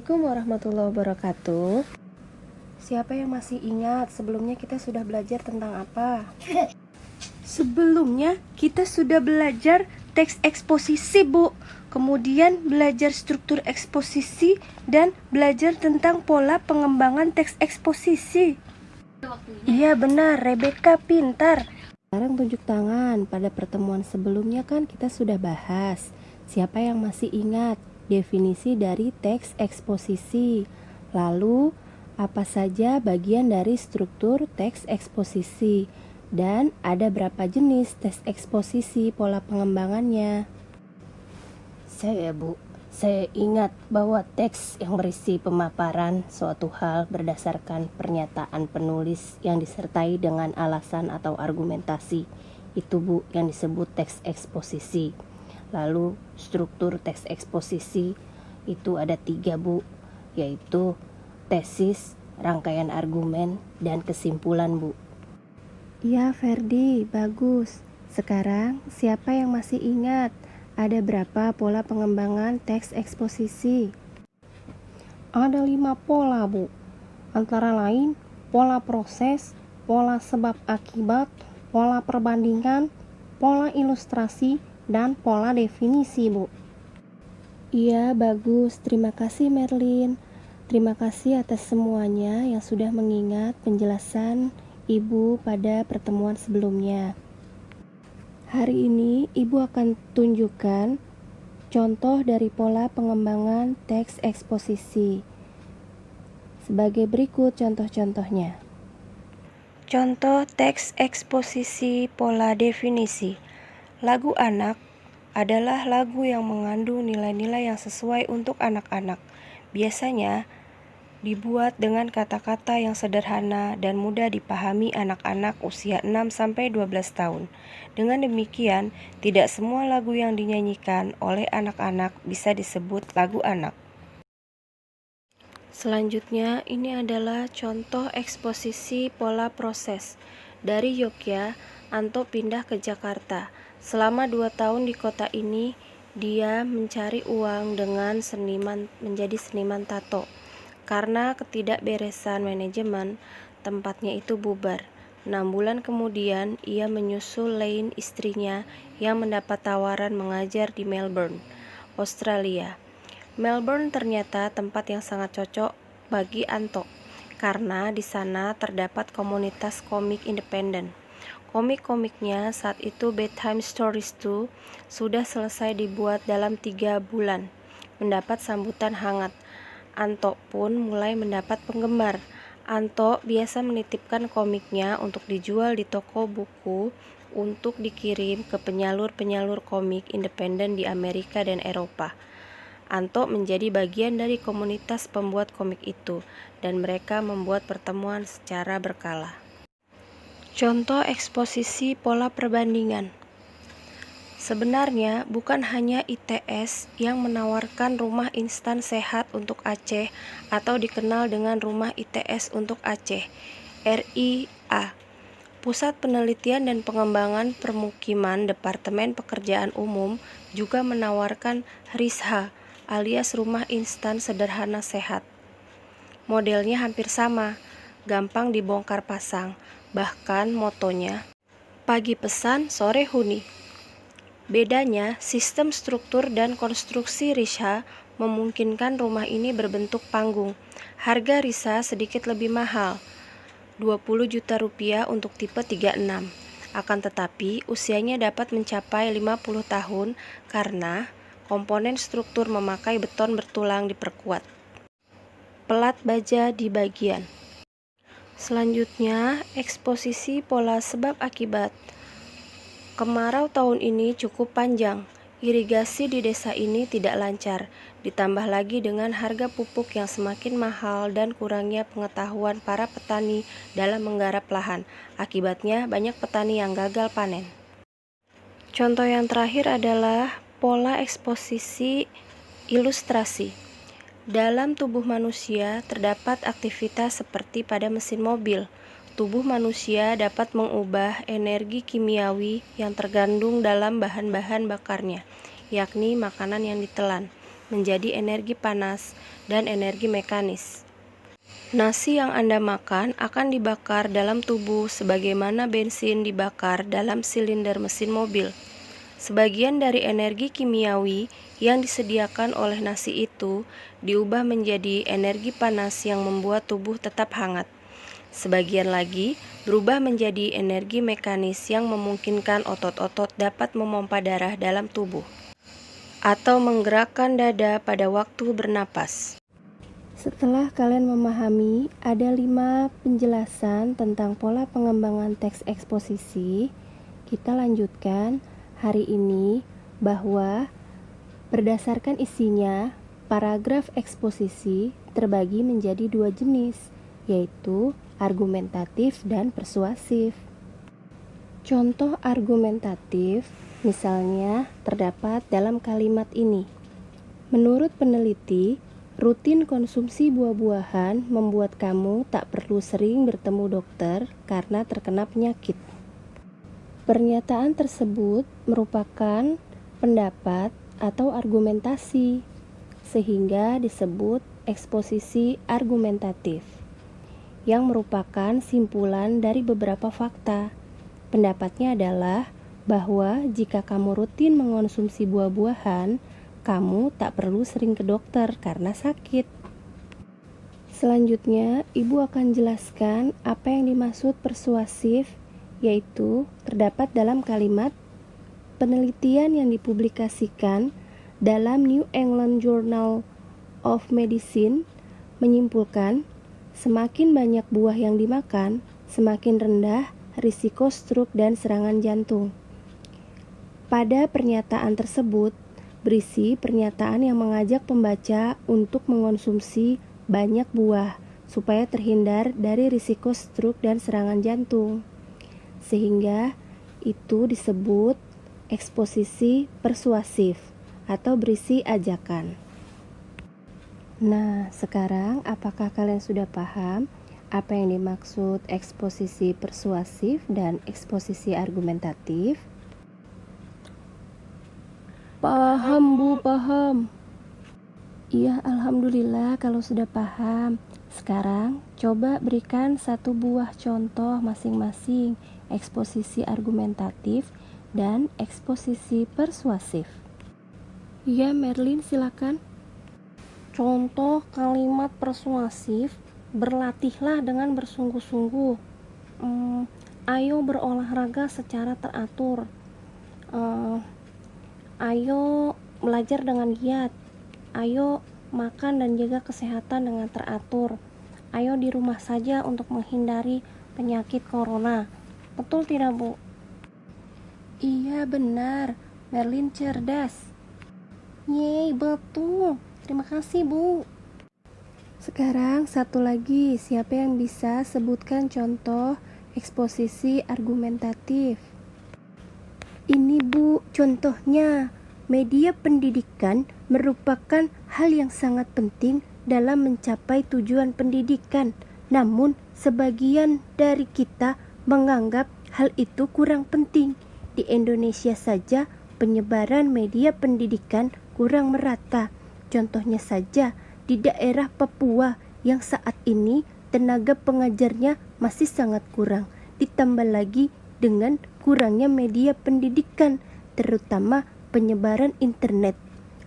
Assalamualaikum warahmatullahi wabarakatuh. Siapa yang masih ingat sebelumnya kita sudah belajar tentang apa? Sebelumnya kita sudah belajar teks eksposisi, Bu. Kemudian belajar struktur eksposisi dan belajar tentang pola pengembangan teks eksposisi. Iya benar, Rebecca pintar. Sekarang tunjuk tangan. Pada pertemuan sebelumnya kan kita sudah bahas. Siapa yang masih ingat definisi dari teks eksposisi? Lalu, apa saja bagian dari struktur teks eksposisi? Dan ada berapa jenis teks eksposisi pola pengembangannya? Saya ingat bahwa teks yang berisi pemaparan suatu hal berdasarkan pernyataan penulis yang disertai dengan alasan atau argumentasi. Itu, Bu, yang disebut teks eksposisi. Lalu struktur teks eksposisi itu ada 3, Bu, yaitu tesis, rangkaian argumen, dan kesimpulan, Bu. Iya, Ferdi, bagus. Sekarang siapa yang masih ingat ada berapa pola pengembangan teks eksposisi? Ada 5 pola, Bu. Antara lain pola proses, pola sebab akibat, pola perbandingan, pola ilustrasi, dan pola definisi, Bu. Iya, bagus. Terima kasih, Merlin. Terima kasih atas semuanya yang sudah mengingat penjelasan Ibu pada pertemuan sebelumnya. Hari ini Ibu akan tunjukkan contoh dari pola pengembangan teks eksposisi. Sebagai berikut contoh-contohnya. Contoh teks eksposisi pola definisi. Lagu anak adalah lagu yang mengandung nilai-nilai yang sesuai untuk anak-anak. Biasanya dibuat dengan kata-kata yang sederhana dan mudah dipahami anak-anak usia 6-12 tahun. Dengan demikian, tidak semua lagu yang dinyanyikan oleh anak-anak bisa disebut lagu anak. Selanjutnya, ini adalah contoh eksposisi pola proses. Dari Yogyakarta, Anto pindah ke Jakarta. Selama 2 tahun di kota ini, dia mencari uang dengan menjadi seniman tato. Karena ketidakberesan manajemen, tempatnya itu bubar. 6 bulan kemudian, ia menyusul Lane, istrinya, yang mendapat tawaran mengajar di Melbourne, Australia. Melbourne ternyata tempat yang sangat cocok bagi Anto, karena di sana terdapat komunitas komik independen. Komik-komiknya saat itu Bedtime Stories 2 sudah selesai dibuat dalam 3 bulan, mendapat sambutan hangat. Anto pun mulai mendapat penggemar. Anto biasa menitipkan komiknya untuk dijual di toko buku untuk dikirim ke penyalur-penyalur komik independen di Amerika dan Eropa. Anto menjadi bagian dari komunitas pembuat komik itu, dan mereka membuat pertemuan secara berkala. Contoh eksposisi pola perbandingan. Sebenarnya bukan hanya ITS yang menawarkan rumah instan sehat untuk Aceh atau dikenal dengan rumah ITS untuk Aceh, RIA. Pusat Penelitian dan Pengembangan Permukiman Departemen Pekerjaan Umum juga menawarkan RISHA alias rumah instan sederhana sehat. Modelnya hampir sama, gampang dibongkar pasang. Bahkan motonya, pagi pesan, sore huni. Bedanya, sistem struktur dan konstruksi RISHA memungkinkan rumah ini berbentuk panggung. Harga RISHA sedikit lebih mahal, 20 juta rupiah untuk tipe 36. Akan tetapi, usianya dapat mencapai 50 tahun karena komponen struktur memakai beton bertulang diperkuat. Pelat baja di bagian. Selanjutnya, eksposisi pola sebab akibat. Kemarau tahun ini cukup panjang. Irigasi di desa ini tidak lancar, ditambah lagi dengan harga pupuk yang semakin mahal dan kurangnya pengetahuan para petani dalam menggarap lahan. Akibatnya, banyak petani yang gagal panen. Contoh yang terakhir adalah pola eksposisi ilustrasi. Dalam tubuh manusia terdapat aktivitas seperti pada mesin mobil. Tubuh manusia dapat mengubah energi kimiawi yang terkandung dalam bahan-bahan bakarnya, yakni makanan yang ditelan, menjadi energi panas dan energi mekanis. Nasi yang Anda makan akan dibakar dalam tubuh sebagaimana bensin dibakar dalam silinder mesin mobil. Sebagian dari energi kimiawi yang disediakan oleh nasi itu diubah menjadi energi panas yang membuat tubuh tetap hangat. Sebagian lagi berubah menjadi energi mekanis yang memungkinkan otot-otot dapat memompa darah dalam tubuh atau menggerakkan dada pada waktu bernapas. Setelah kalian memahami ada 5 penjelasan tentang pola pengembangan teks eksposisi, kita lanjutkan hari ini bahwa berdasarkan isinya, paragraf eksposisi terbagi menjadi 2 jenis, yaitu argumentatif dan persuasif. Contoh argumentatif misalnya terdapat dalam kalimat ini. Menurut peneliti, rutin konsumsi buah-buahan membuat kamu tak perlu sering bertemu dokter karena terkena penyakit. Pernyataan tersebut merupakan pendapat atau argumentasi, sehingga disebut eksposisi argumentatif, yang merupakan simpulan dari beberapa fakta. Pendapatnya adalah bahwa jika kamu rutin mengonsumsi buah-buahan, kamu tak perlu sering ke dokter karena sakit. Selanjutnya, Ibu akan jelaskan apa yang dimaksud persuasif, yaitu terdapat dalam kalimat penelitian yang dipublikasikan dalam New England Journal of Medicine menyimpulkan semakin banyak buah yang dimakan, semakin rendah risiko stroke dan serangan jantung. Pada pernyataan tersebut, berisi pernyataan yang mengajak pembaca untuk mengonsumsi banyak buah supaya terhindar dari risiko stroke dan serangan jantung. Sehingga itu disebut eksposisi persuasif atau berisi ajakan. Nah, sekarang apakah kalian sudah paham apa yang dimaksud eksposisi persuasif dan eksposisi argumentatif? Paham Bu, paham. Iya, alhamdulillah kalau sudah paham. Sekarang coba berikan 1 buah contoh masing-masing eksposisi argumentatif dan eksposisi persuasif. Iya, Merlin silakan. Contoh kalimat persuasif, berlatihlah dengan bersungguh-sungguh. Ayo berolahraga secara teratur. Ayo belajar dengan giat. Ayo makan dan jaga kesehatan dengan teratur. Ayo di rumah saja untuk menghindari penyakit corona. Betul tidak, Bu? Iya, benar. Merlin cerdas. Yeay, betul. Terima kasih, Bu. Sekarang satu lagi, siapa yang bisa sebutkan contoh eksposisi argumentatif? Ini Bu, contohnya, media pendidikan merupakan hal yang sangat penting dalam mencapai tujuan pendidikan. Namun, sebagian dari kita menganggap hal itu kurang penting. Di Indonesia saja, penyebaran media pendidikan kurang merata. Contohnya saja, di daerah Papua yang saat ini tenaga pengajarnya masih sangat kurang. Ditambah lagi dengan kurangnya media pendidikan, terutama penyebaran internet.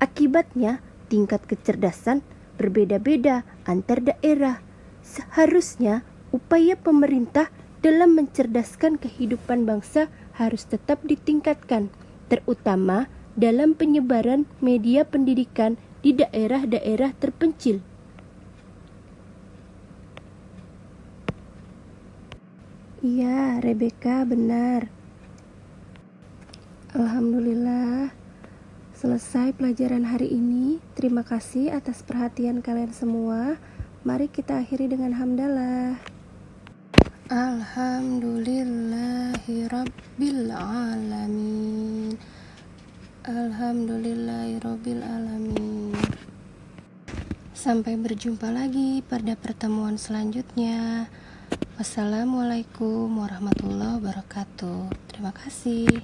Akibatnya, tingkat kecerdasan berbeda-beda antar daerah. Seharusnya, upaya pemerintah dalam mencerdaskan kehidupan bangsa harus tetap ditingkatkan, terutama dalam penyebaran media pendidikan di daerah-daerah terpencil. Iya, Rebecca benar. Alhamdulillah, selesai pelajaran hari ini. Terima kasih atas perhatian kalian semua. Mari kita akhiri dengan hamdalah. Alhamdulillahirabbil alamin. Alhamdulillahirabbil alamin. Sampai berjumpa lagi pada pertemuan selanjutnya. Wassalamualaikum warahmatullahi wabarakatuh. Terima kasih.